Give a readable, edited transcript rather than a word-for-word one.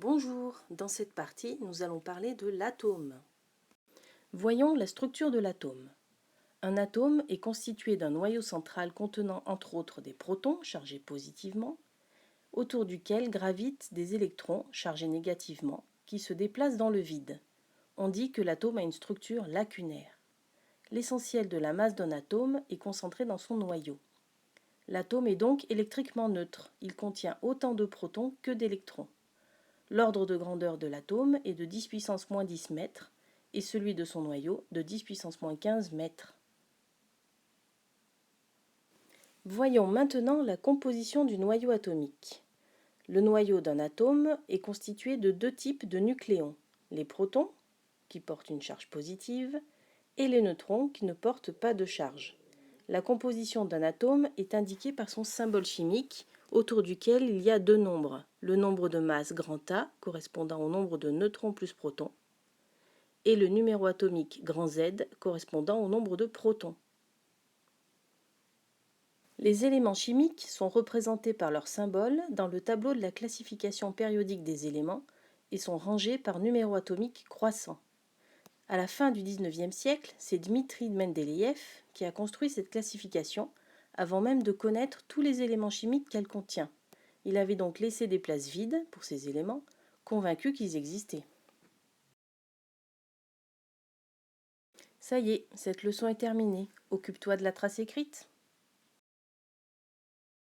Bonjour, dans cette partie, nous allons parler de l'atome. Voyons la structure de l'atome. Un atome est constitué d'un noyau central contenant entre autres des protons chargés positivement, autour duquel gravitent des électrons chargés négativement qui se déplacent dans le vide. On dit que l'atome a une structure lacunaire. L'essentiel de la masse d'un atome est concentré dans son noyau. L'atome est donc électriquement neutre, il contient autant de protons que d'électrons. L'ordre de grandeur de l'atome est de 10 puissance moins 10 mètres et celui de son noyau de 10 puissance moins 15 mètres. Voyons maintenant la composition du noyau atomique. Le noyau d'un atome est constitué de deux types de nucléons, les protons, qui portent une charge positive, et les neutrons, qui ne portent pas de charge. La composition d'un atome est indiquée par son symbole chimique, autour duquel il y a deux nombres, le nombre de masse grand A, correspondant au nombre de neutrons plus protons, et le numéro atomique grand Z, correspondant au nombre de protons. Les éléments chimiques sont représentés par leurs symboles dans le tableau de la classification périodique des éléments et sont rangés par numéro atomique croissant. À la fin du XIXe siècle, c'est Dmitri Mendeleïev qui a construit cette classification avant même de connaître tous les éléments chimiques qu'elle contient. Il avait donc laissé des places vides pour ces éléments, convaincu qu'ils existaient. Ça y est, cette leçon est terminée. Occupe-toi de la trace écrite.